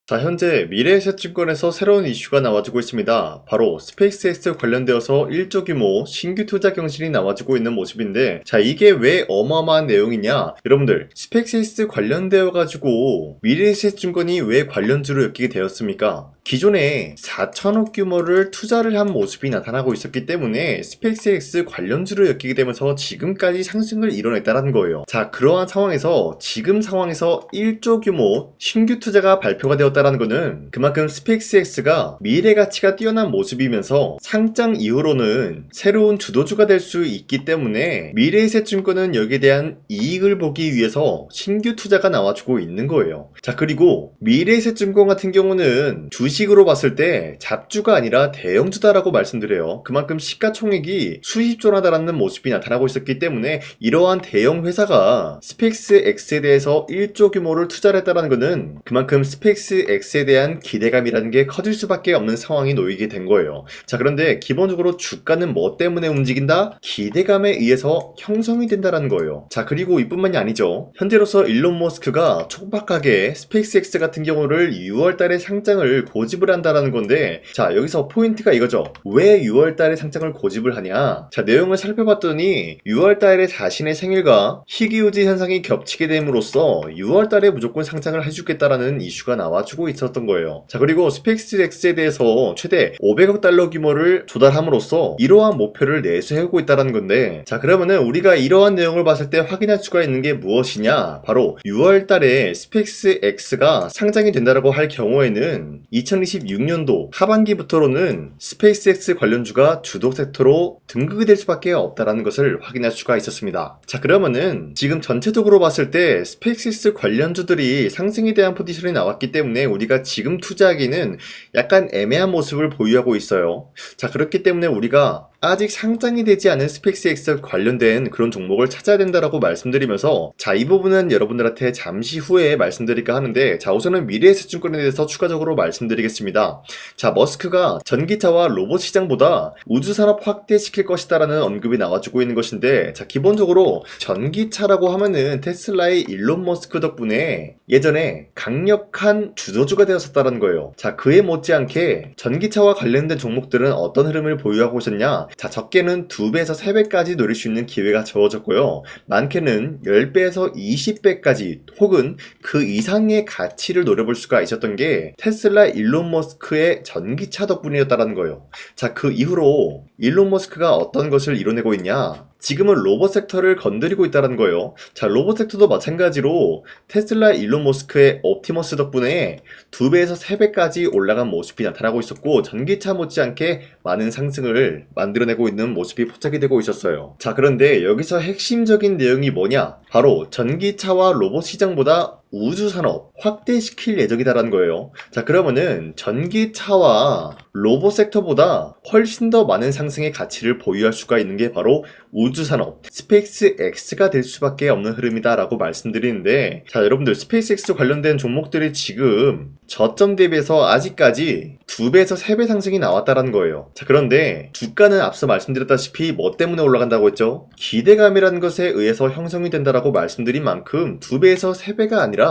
자, 현재 미래에셋증권에서 새로운 이슈가 나와주고 있습니다. 바로 스페이스X 관련되어서 1조 규모 신규 투자 경신이 나와주고 있는 모습인데, 자, 이게 왜 어마어마한 내용이냐? 여러분들, 스페이스X 관련되어 가지고 미래에셋증권이 왜 관련주로 엮이게 되었습니까? 기존에 4천억 규모를 투자를 한 모습이 나타나고 있었기 때문에 스페이스X 관련주로 엮이게 되면서 지금까지 상승을 이뤄냈다는 거예요. 자, 그러한 상황에서 지금 상황에서 1조 규모 신규 투자가 발표가 되었다는 것은 그만큼 스페이스X가 미래 가치가 뛰어난 모습이면서 상장 이후로는 새로운 주도주가 될 수 있기 때문에 미래에셋증권은 여기에 대한 이익을 보기 위해서 신규 투자가 나와주고 있는 거예요. 자, 그리고 미래에셋증권 같은 경우는 주식으로 봤을 때 잡주가 아니라 대형주다라고 말씀드려요. 그만큼 시가총액이 수십조나다라는 모습이 나타나고 있었기 때문에 이러한 대형 회사가 스페이스X에 대해서 1조 규모를 투자를 했다는 것은 그만큼 스페이스X에 대한 기대감이라는 게 커질 수밖에 없는 상황이 놓이게 된 거예요. 자, 그런데 기본적으로 주가는 뭐 때문에 움직인다? 기대감에 의해서 형성이 된다는 거예요. 자, 그리고 이뿐만이 아니죠. 현재로서 일론 머스크가 촉박하게 스페이스X 같은 경우를 6월달에 상장을 고집을 한다라는 건데, 자, 여기서 포인트가 이거죠. 왜 6월달에 상장을 고집을 하냐? 자, 내용을 살펴봤더니 6월달에 자신의 생일과 희귀유지 현상이 겹치게 됨으로써 6월달에 무조건 상장을 해주겠다라는 이슈가 나와주고 있었던 거예요. 자, 그리고 스페이스X에 대해서 최대 500억 달러 규모를 조달함으로써 이러한 목표를 내세우고 있다는 건데, 자, 그러면은 우리가 이러한 내용을 봤을 때 확인할 수가 있는 게 무엇이냐? 바로 6월달에 스페이스X가 상장이 된다라고 할 경우에는 2026년도 하반기부터로는 스페이스X 관련주가 주도 섹터로 등극이 될 수밖에 없다라는 것을 확인할 수가 있었습니다. 자, 그러면은 지금 전체적으로 봤을 때 스페이스X 관련주들이 상승에 대한 포지션이 나왔기 때문에 우리가 지금 투자하기는 약간 애매한 모습을 보유하고 있어요. 자, 그렇기 때문에 우리가 아직 상장이 되지 않은 스페이스X 관련된 그런 종목을 찾아야 된다라고 말씀드리면서, 자, 이 부분은 여러분들한테 잠시 후에 말씀드릴까 하는데, 자, 우선은 미래에셋증권에 대해서 추가적으로 말씀드리겠습니다. 자, 머스크가 전기차와 로봇 시장보다 우주산업 확대시킬 것이다라는 언급이 나와주고 있는 것인데, 자, 기본적으로 전기차라고 하면은 테슬라의 일론 머스크 덕분에 예전에 강력한 주도주가 되었었다는 거예요. 자, 그에 못지않게 전기차와 관련된 종목들은 어떤 흐름을 보유하고 있었냐? 자, 적게는 2배에서 3배까지 노릴 수 있는 기회가 주어졌고요. 많게는 10배에서 20배까지 혹은 그 이상의 가치를 노려볼 수가 있었던 게 테슬라 일론 머스크의 전기차 덕분이었다는 거예요. 자, 그 이후로 일론 머스크가 어떤 것을 이뤄내고 있냐? 지금은 로봇 섹터를 건드리고 있다는 거예요. 자, 로봇 섹터도 마찬가지로 테슬라 일론 머스크의 옵티머스 덕분에 2배에서 3배까지 올라간 모습이 나타나고 있었고, 전기차 못지않게 많은 상승을 만들어내고 있는 모습이 포착이 되고 있었어요. 자, 그런데 여기서 핵심적인 내용이 뭐냐? 바로 전기차와 로봇 시장보다 우주산업 확대시킬 예정이다라는 거예요. 자, 그러면은 전기차와 로봇 섹터보다 훨씬 더 많은 상승의 가치를 보유할 수가 있는 게 바로 우주산업 스페이스X가 될 수밖에 없는 흐름이다라고 말씀드리는데, 자, 여러분들 스페이스X 관련된 종목들이 지금 저점 대비해서 아직까지 2배에서 3배 상승이 나왔다는 거예요. 자, 그런데 주가는 앞서 말씀드렸다시피 뭐 때문에 올라간다고 했죠? 기대감이라는 것에 의해서 형성이 된다라고 말씀드린 만큼 2배에서 3배가 아니라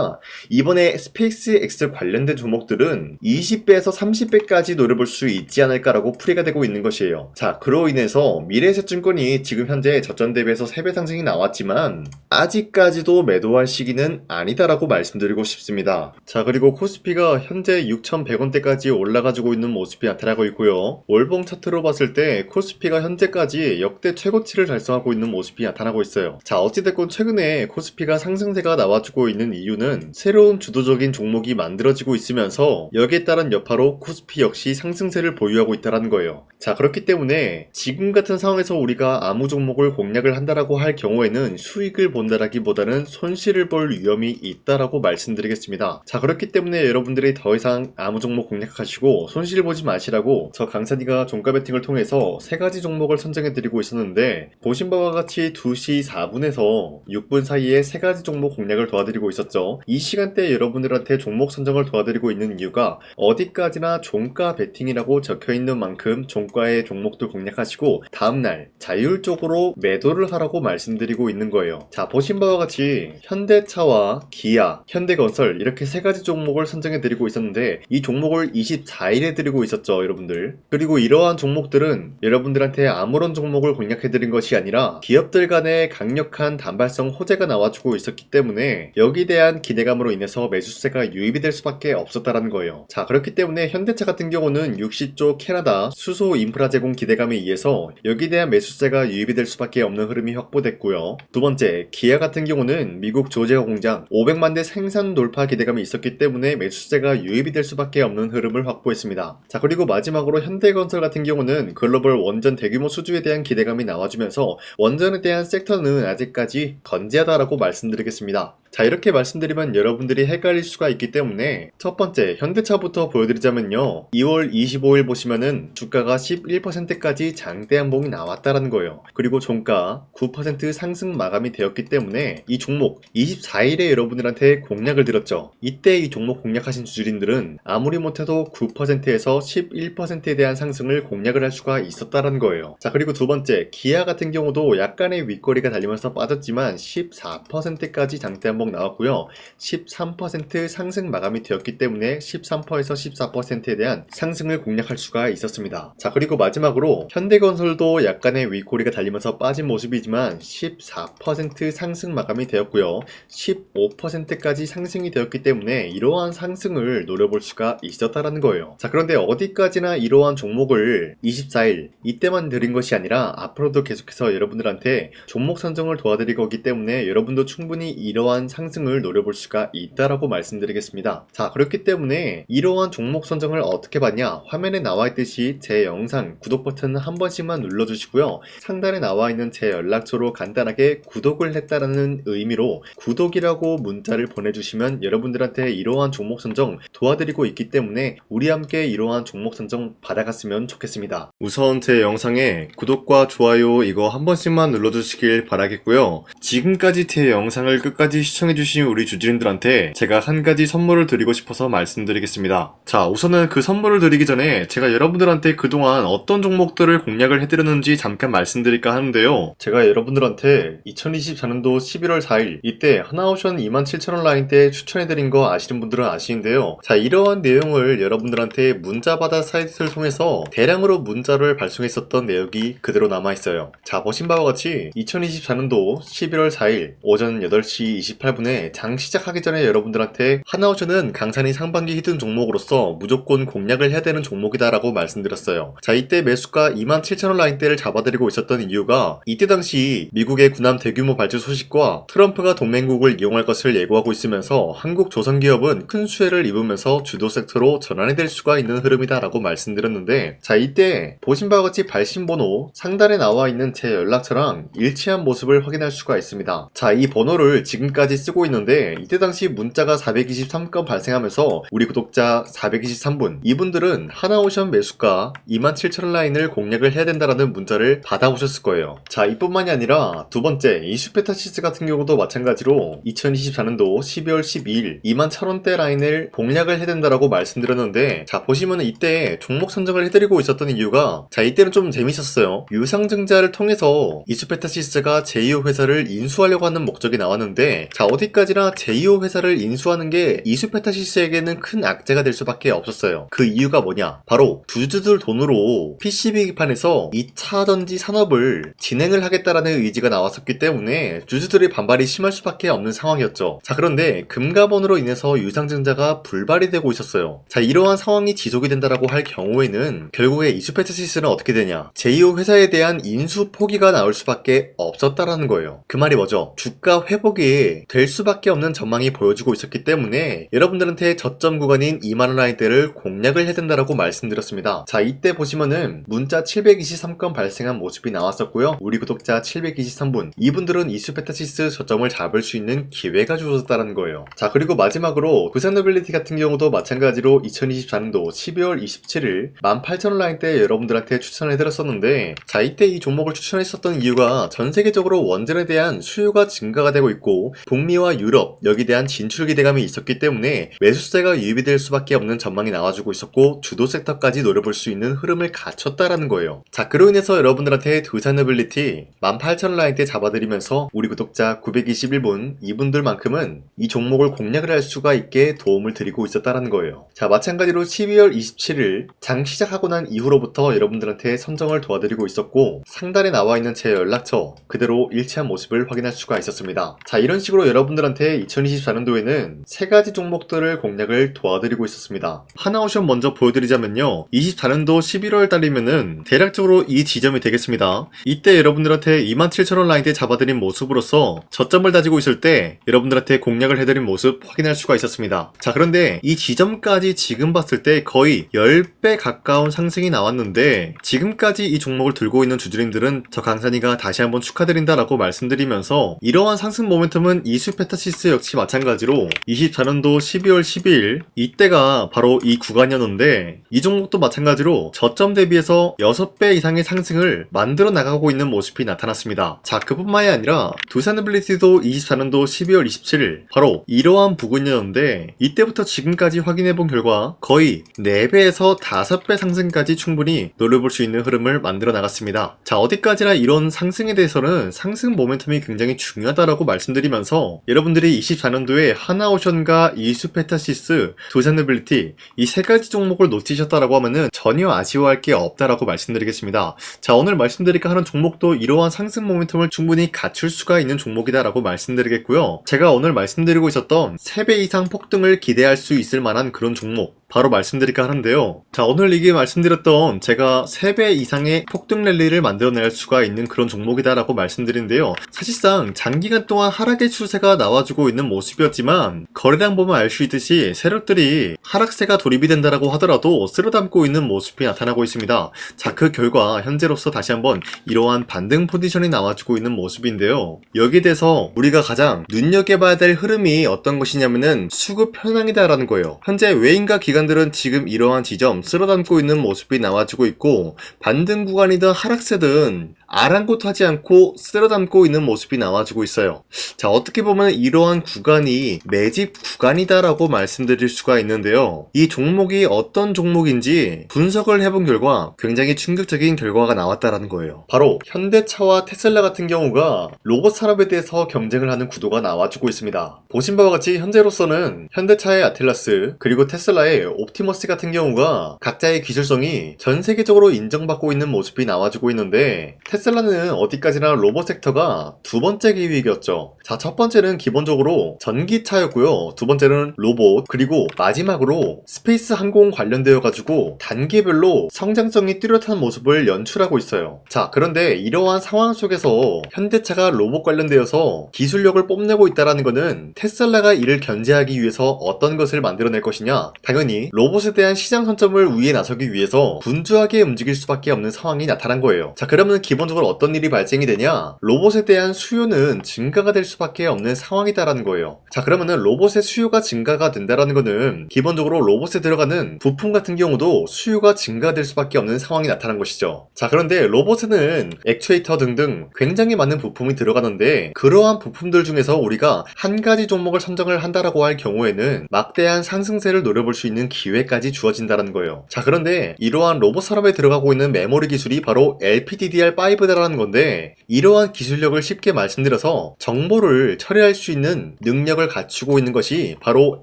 이번에 스페이스X 관련된 종목들은 20배에서 30배까지 노려볼 수 있지 않을까라고 풀이가 되고 있는 것이에요. 자, 그로 인해서 미래에셋증권이 지금 현재 저점 대비해서 3배 상승이 나왔지만 아직까지도 매도할 시기는 아니다라고 말씀드리고 싶습니다. 자, 그리고 코스피가 현재 6,100원대까지 올라가지고 있는 모습이 나타나고 있고요. 월봉 차트로 봤을 때 코스피가 현재까지 역대 최고치를 달성하고 있는 모습이 나타나고 있어요. 자, 어찌됐건 최근에 코스피가 상승세가 나와주고 있는 이유는 새로운 주도적인 종목이 만들어지고 있으면서 여기에 따른 여파로 코스피 역시 상승세를 보유하고 있다는 거예요. 자, 그렇기 때문에 지금 같은 상황에서 우리가 아무 종목을 공략을 한다라고 할 경우에는 수익을 본다라기보다는 손실을 볼 위험이 있다라고 말씀드리겠습니다. 자, 그렇기 때문에 여러분들이 더 이상 아무 종목 공략하시고 손실 보지 마시라고 저 강산이가 종가 배팅을 통해서 3가지 종목을 선정해드리고 있었는데, 보신 바와 같이 2시 4분에서 6분 사이에 3가지 종목 공략을 도와드리고 있었죠. 있죠. 이 시간대에 여러분들한테 종목 선정을 도와드리고 있는 이유가 어디까지나 종가 베팅이라고 적혀있는 만큼 종가의 종목도 공략하시고 다음날 자율적으로 매도를 하라고 말씀드리고 있는 거예요. 자, 보신 바와 같이 현대차와 기아, 현대건설 이렇게 세 가지 종목을 선정해드리고 있었는데 이 종목을 24일에 드리고 있었죠, 여러분들. 그리고 이러한 종목들은 여러분들한테 아무런 종목을 공략해드린 것이 아니라 기업들 간의 강력한 단발성 호재가 나와주고 있었기 때문에 여기에 대한 기대감으로 인해서 매수세가 유입이 될 수밖에 없었다라는 거예요. 자, 그렇기 때문에 현대차 같은 경우는 60조 캐나다 수소 인프라 제공 기대감에 의해서 여기에 대한 매수세가 유입이 될 수밖에 없는 흐름이 확보됐고요. 두 번째, 기아 같은 경우는 미국 조지아 공장 500만 대 생산 돌파 기대감이 있었기 때문에 매수세가 유입이 될 수밖에 없는 흐름을 확보했습니다. 자, 그리고 마지막으로 현대건설 같은 경우는 글로벌 원전 대규모 수주에 대한 기대감이 나와주면서 원전에 대한 섹터는 아직까지 건재하다라고 말씀드리겠습니다. 자, 이렇게 말씀드리면 여러분들이 헷갈릴 수가 있기 때문에 첫 번째 현대차부터 보여드리자면요, 2월 25일 보시면은 주가가 11%까지 장대 한봉이 나왔다라는 거예요. 그리고 종가 9% 상승 마감이 되었기 때문에 이 종목 24일에 여러분들한테 공략을 드렸죠. 이때 이 종목 공략하신 주주님들은 아무리 못해도 9%에서 11%에 대한 상승을 공략을 할 수가 있었다라는 거예요. 자, 그리고 두 번째, 기아 같은 경우도 약간의 윗거리가 달리면서 빠졌지만 14%까지 장대 한봉 나왔고요. 13% 상승 마감이 되었기 때문에 13%에서 14%에 대한 상승을 공략할 수가 있었습니다. 자, 그리고 마지막으로 현대건설도 약간의 윗꼬리가 달리면서 빠진 모습이지만 14% 상승 마감이 되었고요. 15%까지 상승이 되었기 때문에 이러한 상승을 노려볼 수가 있었다라는 거예요. 자, 그런데 어디까지나 이러한 종목을 24일 이때만 드린 것이 아니라 앞으로도 계속해서 여러분들한테 종목 선정을 도와드릴 거기 때문에 여러분도 충분히 이러한 상승을 노려볼 수가 있다라고 말씀드리겠습니다. 자, 그렇기 때문에 이러한 종목 선정을 어떻게 받냐, 화면에 나와 있듯이 제 영상 구독 버튼 한 번씩만 눌러주시고요. 상단에 나와 있는 제 연락처로 간단하게 구독을 했다라는 의미로 구독이라고 문자를 보내주시면 여러분들한테 이러한 종목 선정 도와드리고 있기 때문에 우리 함께 이러한 종목 선정 받아갔으면 좋겠습니다. 우선 제 영상에 구독과 좋아요 이거 한 번씩만 눌러주시길 바라겠고요. 지금까지 제 영상을 끝까지 시청해주신 우리 주주님들한테 제가 한 가지 선물을 드리고 싶어서 말씀드리겠습니다. 자, 우선은 그 선물을 드리기 전에 제가 여러분들한테 그동안 어떤 종목들을 공략을 해드렸는지 잠깐 말씀드릴까 하는데요. 제가 여러분들한테 2024년도 11월 4일 이때 하나오션 27,000원 라인 때 추천해드린 거 아시는 분들은 아시는데요. 자, 이러한 내용을 여러분들한테 문자받아 사이트를 통해서 대량으로 문자를 발송했었던 내역이 그대로 남아있어요. 자, 보신 바와 같이 2024년도 11월 4일 오전 8시 28분에 장 시작하기 전에 여러분들한테 하나오션은 강산이 상반기 히든 종목으로서 무조건 공략을 해야 되는 종목이다 라고 말씀드렸어요. 자, 이때 매수가 27,000원 라인대를 잡아드리고 있었던 이유가 이때 당시 미국의 군함 대규모 발주 소식과 트럼프가 동맹국을 이용할 것을 예고하고 있으면서 한국 조선기업은 큰 수혜를 입으면서 주도 섹터로 전환이 될 수가 있는 흐름이다 라고 말씀드렸는데, 자, 이때 보신 바와 같이 발신번호 상단에 나와 있는 제 연락처랑 일치한 모습을 확인할 수가 있습니다. 자, 이 번호를 지금까지 쓰고 있는데 이때 당시 문자가 423건 발생하면서 우리 구독자 423분 이분들은 하나오션 매수가 27,000원 라인을 공략을 해야 된다라는 문자를 받아오셨을 거예요. 자, 이뿐만이 아니라 두 번째 이슈페타시스 같은 경우도 마찬가지로 2024년도 12월 12일 21,000원대 라인을 공략을 해야 된다라고 말씀드렸는데, 자, 보시면은 이때 종목 선정을 해드리고 있었던 이유가, 자, 이때는 좀 재밌었어요. 유상증자를 통해서 이슈페타시스가 제2호 회사를 인수하려고 하는 목적이 나왔는데, 자, 어디까지나 제2호 회사를 인수하는 게 이슈페타시스에게는 큰 악재가 될 수밖에 없었어요. 그 이유가 뭐냐, 바로 주주들 돈으로 PCB판에서 2차 전지 산업을 진행을 하겠다라는 의지가 나왔었기 때문에 주주들의 반발이 심할 수밖에 없는 상황이었죠. 자, 그런데 금가번으로 인해서 유상증자가 불발이 되고 있었어요. 자, 이러한 상황이 지속이 된다라고 할 경우에는 결국에 이슈페타시스는 어떻게 되냐, 제2호 회사에 대한 인수 포기가 나올 수밖에 없었다라는 거예요. 그 말이 뭐죠? 주가 회복이 될 수밖에 없는 전망이 보여지고 있었기 때문에 여러분들한테 저점 구간인 2만원 라인대를 공략을 해야 된다라고 말씀드렸습니다. 자, 이때 보시면은 문자 723건 발생한 모습이 나왔었고요. 우리 구독자 723분 이분들은 이슈페타시스 저점을 잡을 수 있는 기회가 주어졌다는 거예요. 자, 그리고 마지막으로 부산노빌리티 같은 경우도 마찬가지로 2024년도 12월 27일 18,000원 라인대 여러분들한테 추천해드렸었는데, 자, 이때 이 종목을 추천했었던 이유가 전 세계적으로 원전에 대한 수요가 증가가 되고 있고 북미와 유럽 여기에 대한 진출 기대감이 있었기 때문에 매수세가 유입이 될 수밖에 없는 전망이 나와주고 있었고 주도 섹터까지 노려볼 수 있는 흐름을 갖췄다라는 거예요. 자, 그로 인해서 여러분들한테 두산어빌리티 18,000원 라인대 잡아드리면서 우리 구독자 921분 이분들만큼은 이 종목을 공략을 할 수가 있게 도움을 드리고 있었다라는 거예요. 자, 마찬가지로 12월 27일 장 시작하고 난 이후로부터 여러분들한테 선정을 도와드리고 있었고 상단에 나와 있는 제 연락처 그대로 일치한 모습을 확인할 수가 있었습니다. 자, 이런 식으로 여러분들한테 2024년도에는 세 가지 종목들을 공략을 도와드리고 있었습니다. 하나오션 먼저 보여드리자면요, 24년도 11월 달이면은 대략적으로 이 지점이 되겠습니다. 이때 여러분들한테 27,000원 라인대 잡아드린 모습으로서 저점을 다지고 있을 때 여러분들한테 공략을 해드린 모습 확인할 수가 있었습니다. 자, 그런데 이 지점까지 지금 봤을 때 거의 10배 가까운 상승이 나왔는데 지금까지 이 종목을 들고 있는 주주님들은 저 강산이가 다시 한번 축하드린다라고 말씀드리면서 이러한 상승 모멘텀은 이수페타시스 역시 마찬가지로 24년도 12월 12일 이때가 바로 이 구간이었는데 이 종목도 마찬가지로 저점 대비해서 6배 이상의 상승을 만들어 나가고 있는 모습이 나타났습니다. 자, 그뿐만이 아니라 두산어빌리티도 24년도 12월 27일 바로 이러한 부근이었는데 이때부터 지금까지 확인해본 결과 거의 4배에서 5배 상승까지 충분히 노려볼 수 있는 흐름을 만들어 나갔습니다. 자, 어디까지나 이런 상승에 대해서는 상승 모멘텀이 굉장히 중요하다라고 말씀드리면서 여러분들이 24년도에 하나오션과 이수페타시스, 두산어빌리티 이 세 가지 종목을 놓치셨다라고 하면은 전혀 아쉬워할 게 없다라고 말씀드리겠습니다. 자, 오늘 말씀드릴까 하는 종목도 이러한 상승 모멘텀을 충분히 갖출 수가 있는 종목이다라고 말씀드리겠고요. 제가 오늘 말씀드리고 있었던 3배 이상 폭등을 기대할 수 있을 만한 그런 종목 바로 말씀드릴까 하는데요. 자, 오늘 이게 말씀드렸던 제가 3배 이상의 폭등 랠리를 만들어낼 수가 있는 그런 종목이다라고 말씀드린데요. 사실상 장기간 동안 하락의 추세가 나와주고 있는 모습이었지만 거래량 보면 알 수 있듯이 세력들이 하락세가 돌입이 된다라고 하더라도 쓸어담고 있는 모습이 나타나고 있습니다. 자, 그 결과 현재로서 다시 한번 이러한 반등 포지션이 나와주고 있는 모습인데요. 여기에 대해서 우리가 가장 눈여겨봐야 될 흐름이 어떤 것이냐면은 수급 현황이다라는 거예요. 현재 외인과 기관들은 지금 이러한 지점 쓸어담고 있는 모습이 나와주고 있고 반등 구간이든 하락세든 아랑곳하지 않고 쓸어담고 있는 모습이 나와주고 있어요. 자, 어떻게 보면 이러한 구간이 매집 구간이다라고 말씀드릴 수가 있는데요. 이 종목이 어떤 종목인지 분석을 해본 결과 굉장히 충격적인 결과가 나왔다라는 거예요. 바로 현대차와 테슬라 같은 경우가 로봇 산업에 대해서 경쟁을 하는 구도가 나와주고 있습니다. 보신 바와 같이 현재로서는 현대차의 아틀라스 그리고 테슬라의 옵티머스 같은 경우가 각자의 기술성이 전 세계적으로 인정받고 있는 모습이 나와주고 있는데 테슬라는 어디까지나 로봇 섹터가 두 번째 기획이었죠. 자, 첫 번째는 기본적으로 전기차였고요. 두 번째는 로봇, 그리고 마지막으로 스페이스 항공 관련되어 가지고 단계별로 성장성이 뚜렷한 모습을 연출하고 있어요. 자, 그런데 이러한 상황 속에서 현대차가 로봇 관련되어서 기술력을 뽐내고 있다는 것은 테슬라가 이를 견제하기 위해서 어떤 것을 만들어낼 것이냐, 당연히 로봇에 대한 시장 선점을 위해 나서기 위해서 분주하게 움직일 수밖에 없는 상황이 나타난 거예요. 자, 그러면 기본적으로 어떤 일이 발생이 되냐, 로봇에 대한 수요는 증가가 될 수밖에 없는 상황이다라는 거예요. 자, 그러면은 로봇의 수요가 증가가 된다라는 거는 기본적으로 로봇에 들어가는 부품 같은 경우도 수요가 증가될 수밖에 없는 상황이 나타난 것이죠. 자, 그런데 로봇에는 액추에이터 등등 굉장히 많은 부품이 들어가는데 그러한 부품들 중에서 우리가 한 가지 종목을 선정을 한다라고 할 경우에는 막대한 상승세를 노려볼 수 있는 기회까지 주어진다는 거예요. 자, 그런데 이러한 로봇 산업에 들어가고 있는 메모리 기술이 바로 LPDDR5다라는 건데 이러한 기술력을 쉽게 말씀드려서 정보를 처리할 수 있는 능력을 갖추고 있는 것이 바로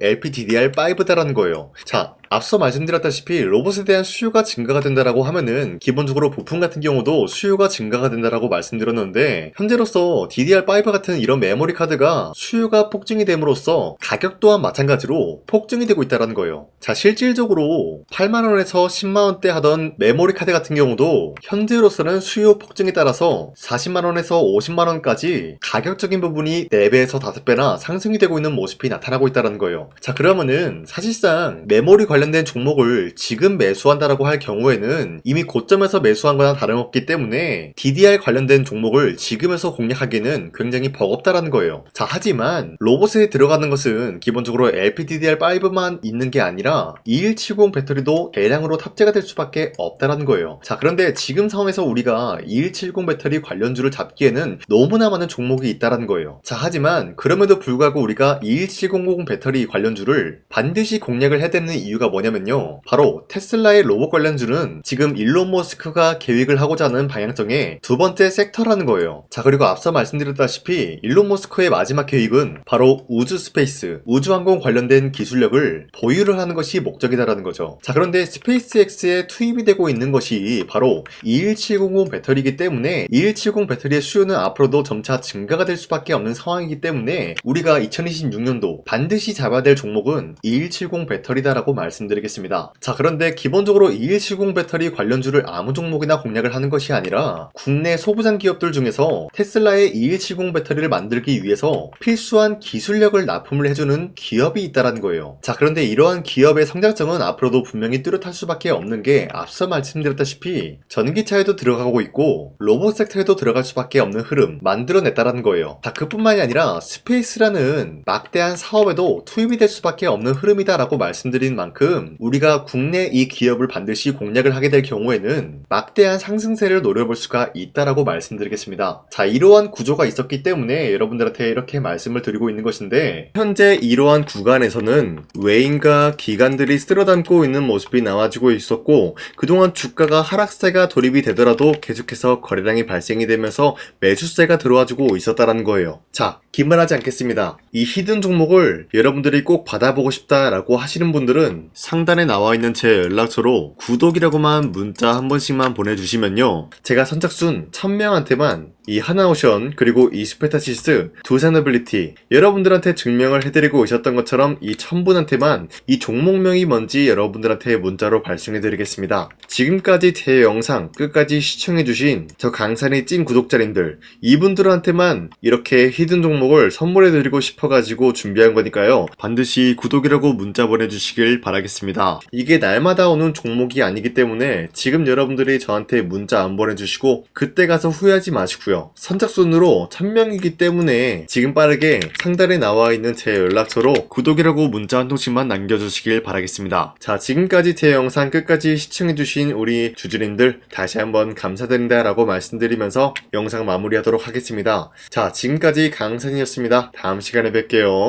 LPDDR5다라는 거예요. 자, 앞서 말씀드렸다시피 로봇에 대한 수요가 증가가 된다라고 하면은 기본적으로 부품 같은 경우도 수요가 증가가 된다라고 말씀드렸는데 현재로서 DDR5 같은 이런 메모리 카드가 수요가 폭증이 됨으로써 가격 또한 마찬가지로 폭증이 되고 있다는 거예요. 자, 실질적으로 8만원에서 10만원대 하던 메모리 카드 같은 경우도 현재로서는 수요 폭증에 따라서 40만원에서 50만원까지 가격적인 부분이 4배에서 5배나 상승이 되고 있는 모습이 나타나고 있다는 거예요. 자, 그러면은 사실상 메모리 관련 관련된 종목을 지금 매수한다라고 할 경우에는 이미 고점에서 매수한 거나 다름없기 때문에 DDR 관련된 종목을 지금에서 공략하기는 굉장히 버겁다라는 거예요. 자, 하지만 로봇에 들어가는 것은 기본적으로 LPDDR5만 있는 게 아니라 2170 배터리도 대량으로 탑재가 될 수밖에 없다라는 거예요. 자, 그런데 지금 상황에서 우리가 2170 배터리 관련주를 잡기에는 너무나 많은 종목이 있다라는 거예요. 자, 하지만 그럼에도 불구하고 우리가 21700 배터리 관련주를 반드시 공략을 해야 되는 이유가 뭐냐면요, 바로 테슬라의 로봇 관련주는 지금 일론 머스크가 계획을 하고자 하는 방향성의 두 번째 섹터라는 거예요. 자, 그리고 앞서 말씀드렸다시피 일론 머스크의 마지막 계획은 바로 우주 스페이스, 우주항공 관련된 기술력을 보유를 하는 것이 목적이다라는 거죠. 자, 그런데 스페이스X에 투입이 되고 있는 것이 바로 21700 배터리이기 때문에 2170 배터리의 수요는 앞으로도 점차 증가가 될 수밖에 없는 상황이기 때문에 우리가 2026년도 반드시 잡아야 될 종목은 2170 배터리다라고 말씀드리겠습니다. 자, 그런데 기본적으로 2170 배터리 관련주를 아무 종목이나 공략을 하는 것이 아니라 국내 소부장 기업들 중에서 테슬라의 2170 배터리를 만들기 위해서 필수한 기술력을 납품을 해주는 기업이 있다는 거예요. 자, 그런데 이러한 기업의 성장성은 앞으로도 분명히 뚜렷할 수밖에 없는 게 앞서 말씀드렸다시피 전기차에도 들어가고 있고 로봇 섹터에도 들어갈 수밖에 없는 흐름 만들어냈다는 거예요. 자, 그뿐만이 아니라 스페이스라는 막대한 사업에도 투입이 될 수밖에 없는 흐름이다라고 말씀드린 만큼 우리가 국내 이 기업을 반드시 공략을 하게 될 경우에는 막대한 상승세를 노려볼 수가 있다라고 말씀드리겠습니다. 자, 이러한 구조가 있었기 때문에 여러분들한테 이렇게 말씀을 드리고 있는 것인데, 현재 이러한 구간에서는 외인과 기관들이 쓸어담고 있는 모습이 나와주고 있었고, 그동안 주가가 하락세가 돌입이 되더라도 계속해서 거래량이 발생이 되면서 매수세가 들어와주고 있었다라는 거예요. 자, 기만하지 않겠습니다. 이 히든 종목을 여러분들이 꼭 받아보고 싶다라고 하시는 분들은 상단에 나와 있는 제 연락처로 구독이라고만 문자 한 번씩만 보내주시면요, 제가 선착순 1000명한테만 이 하나오션 그리고 이 스페타시스 두 사너빌리티 여러분들한테 증명을 해드리고 있었던 것처럼 이 1000분한테만 이 종목명이 뭔지 여러분들한테 문자로 발송해드리겠습니다. 지금까지 제 영상 끝까지 시청해주신 저 강산이 찐 구독자님들, 이분들한테만 이렇게 히든 종목을 선물해드리고 싶어가지고 준비한 거니까요, 반드시 구독이라고 문자 보내주시길 바라겠습니다. 이게 날마다 오는 종목이 아니기 때문에 지금 여러분들이 저한테 문자 안 보내주시고 그때 가서 후회하지 마시고요, 선착순으로 1000명이기 때문에 지금 빠르게 상단에 나와 있는 제 연락처로 구독이라고 문자 한 통씩만 남겨주시길 바라겠습니다. 자, 지금까지 제 영상 끝까지 시청해주신 우리 주주님들 다시 한번 감사드린다 라고 말씀드리면서 영상 마무리하도록 하겠습니다. 자, 지금까지 강산이었습니다. 다음 시간에 뵐게요.